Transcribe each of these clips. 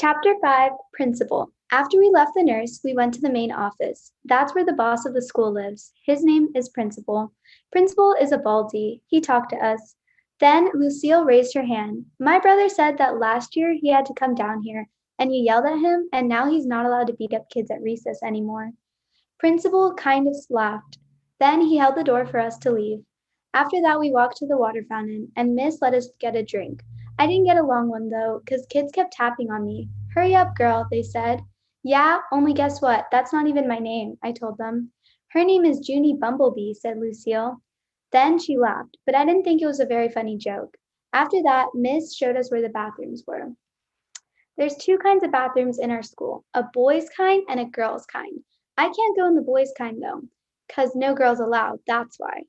Chapter 5, Principal. After we left the nurse, we went to the main office. That's where the boss of the school lives. His name is Principal. Principal is a baldy. He talked to us. Then Lucille raised her hand. My brother said that last year he had to come down here, and you yelled at him, and now he's not allowed to beat up kids at recess anymore. Principal kind of laughed. Then he held the door for us to leave. After that, we walked to the water fountain, and Miss let us get a drink. I didn't get a long one, though, 'cause kids kept tapping on me. Hurry up, girl, they said. Yeah, only guess what? That's not even my name, I told them. Her name is Junie Bumblebee, said Lucille. Then she laughed, but I didn't think it was a very funny joke. After that, Miss showed us where the bathrooms were. There's two kinds of bathrooms in our school, a boys' kind and a girls' kind. I can't go in the boys' kind though, 'cause no girls allowed, that's why.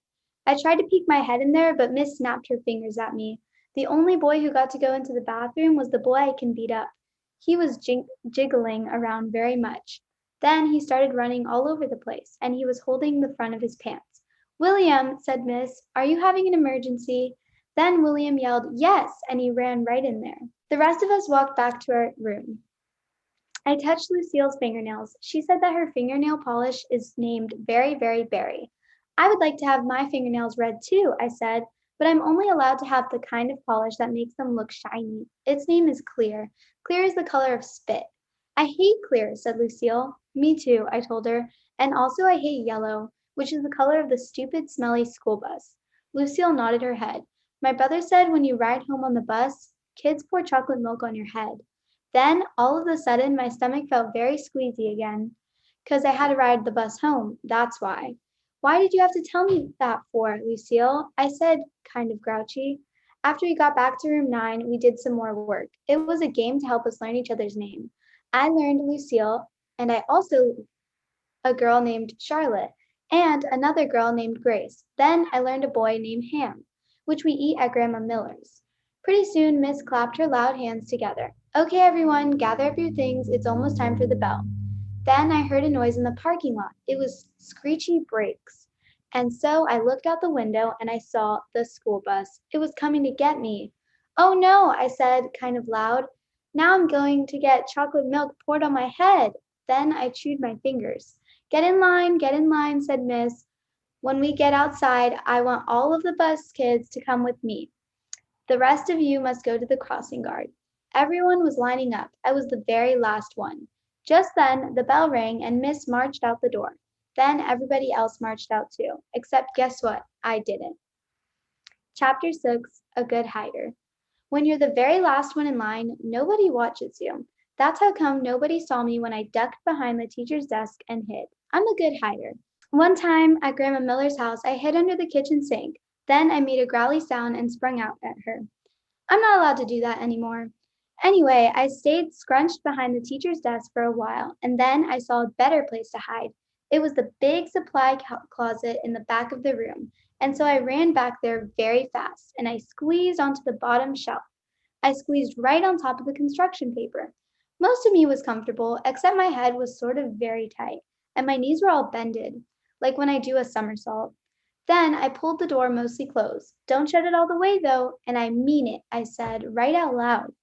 I tried to peek my head in there, but Miss snapped her fingers at me. The only boy who got to go into the bathroom was the boy I can beat up. He was jiggling around very much. Then he started running all over the place, and he was holding the front of his pants. William, said Miss, are you having an emergency? Then William yelled, yes, and he ran right in there. The rest of us walked back to our room. I touched Lucille's fingernails. She said that her fingernail polish is named Very, Very Berry. I would like to have my fingernails red too, I said, but I'm only allowed to have the kind of polish that makes them look shiny. Its name is Clear. Clear is the color of spit. I hate clear, said Lucille. Me too, I told her, and also I hate yellow, which is the color of the stupid, smelly school bus. Lucille nodded her head. My brother said when you ride home on the bus, kids pour chocolate milk on your head. Then, all of a sudden, my stomach felt very squeezy again, 'cause I had to ride the bus home, that's why. Why did you have to tell me that for, Lucille? I said, kind of grouchy. After we got back to room 9, we did some more work. It was a game to help us learn each other's name. I learned Lucille, and I also a girl named Charlotte, and another girl named Grace. Then I learned a boy named Ham, which we eat at Grandma Miller's. Pretty soon, Miss clapped her loud hands together. Okay, everyone, gather up your things. It's almost time for the bell. Then I heard a noise in the parking lot. It was screechy brakes. And so I looked out the window and I saw the school bus. It was coming to get me. Oh no, I said, kind of loud. Now I'm going to get chocolate milk poured on my head. Then I chewed my fingers. Get in line, said Miss. When we get outside, I want all of the bus kids to come with me. The rest of you must go to the crossing guard. Everyone was lining up. I was the very last one. Just then, the bell rang and Miss marched out the door. Then everybody else marched out too, except guess what? I didn't. Chapter 6, A Good Hider. When you're the very last one in line, nobody watches you. That's how come nobody saw me when I ducked behind the teacher's desk and hid. I'm a good hider. One time at Grandma Miller's house, I hid under the kitchen sink. Then I made a growly sound and sprung out at her. I'm not allowed to do that anymore. Anyway, I stayed scrunched behind the teacher's desk for a while, and then I saw a better place to hide. It was the big supply closet in the back of the room, and so I ran back there very fast, and I squeezed onto the bottom shelf. I squeezed right on top of the construction paper. Most of me was comfortable, except my head was sort of very tight, and my knees were all bended, like when I do a somersault. Then I pulled the door mostly closed. Don't shut it all the way, though, and I mean it, I said, right out loud.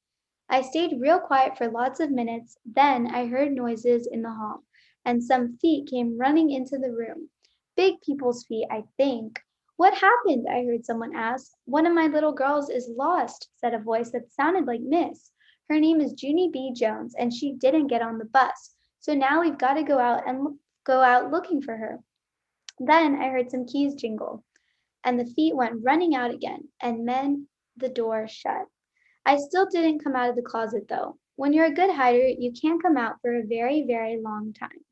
I stayed real quiet for lots of minutes. Then I heard noises in the hall, and some feet came running into the room. Big people's feet, I think. What happened? I heard someone ask. One of my little girls is lost, said a voice that sounded like Miss. Her name is Junie B. Jones, and she didn't get on the bus. So now we've got to go out looking for her. Then I heard some keys jingle, and the feet went running out again, and then the door shut. I still didn't come out of the closet, though. When you're a good hider, you can't come out for a very, very long time.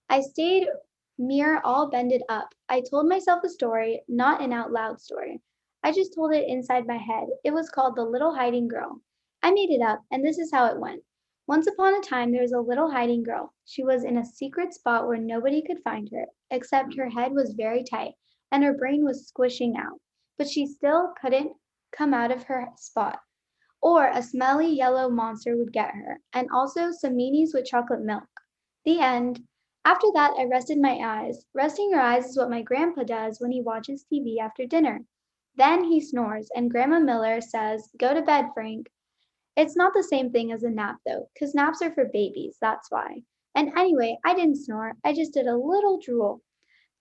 I stayed mirror all bended up. I told myself a story, not an out loud story. I just told it inside my head. It was called The Little Hiding Girl. I made it up, and this is how it went. Once upon a time, there was a little hiding girl. She was in a secret spot where nobody could find her, except her head was very tight, and her brain was squishing out. But she still couldn't come out of her spot, or a smelly yellow monster would get her, and also some meanies with chocolate milk. The end. After that, I rested my eyes. Resting your eyes is what my grandpa does when he watches TV after dinner. Then he snores, and Grandma Miller says, go to bed, Frank. It's not the same thing as a nap though, 'cause naps are for babies, that's why. And anyway, I didn't snore, I just did a little drool.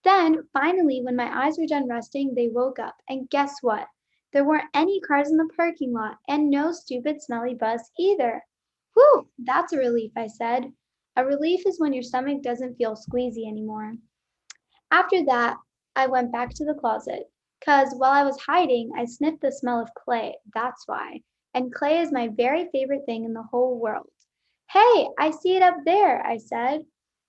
Then, finally, when my eyes were done resting, they woke up, and guess what? There weren't any cars in the parking lot, and no stupid smelly bus either. Whew, that's a relief, I said. A relief is when your stomach doesn't feel squeezy anymore. After that, I went back to the closet, 'cause while I was hiding, I sniffed the smell of clay, that's why. And clay is my very favorite thing in the whole world. Hey, I see it up there, I said.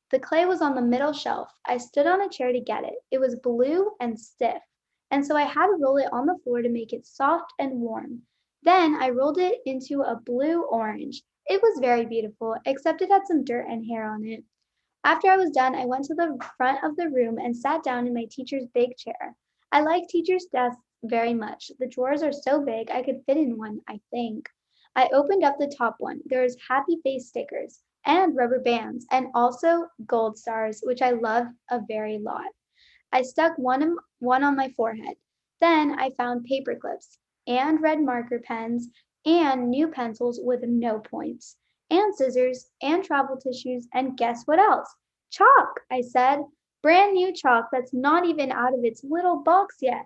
The clay was on the middle shelf. I stood on a chair to get it. It was blue and stiff, and so I had to roll it on the floor to make it soft and warm. Then I rolled it into a blue orange. It was very beautiful, except it had some dirt and hair on it. After I was done, I went to the front of the room and sat down in my teacher's big chair. I like teachers' desks very much. The drawers are so big I could fit in one, I think. I opened up the top one. There was happy face stickers and rubber bands and also gold stars, which I love a very lot. I stuck one on my forehead. Then I found paper clips and red marker pens and new pencils with no points and scissors and travel tissues and guess what else? Chalk, I said. Brand new chalk that's not even out of its little box yet.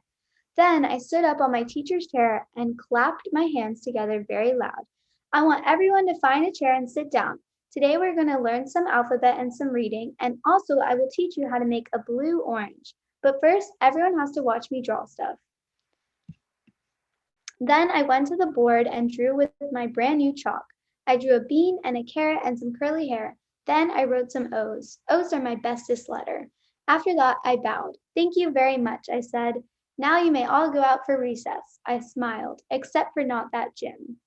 Then I stood up on my teacher's chair and clapped my hands together very loud. I want everyone to find a chair and sit down. Today we're going to learn some alphabet and some reading, and also I will teach you how to make a blue orange. But first, everyone has to watch me draw stuff. Then I went to the board and drew with my brand new chalk. I drew a bean and a carrot and some curly hair. Then I wrote some O's. O's are my bestest letter. After that, I bowed. Thank you very much, I said. Now you may all go out for recess. I smiled, except for not that Jim.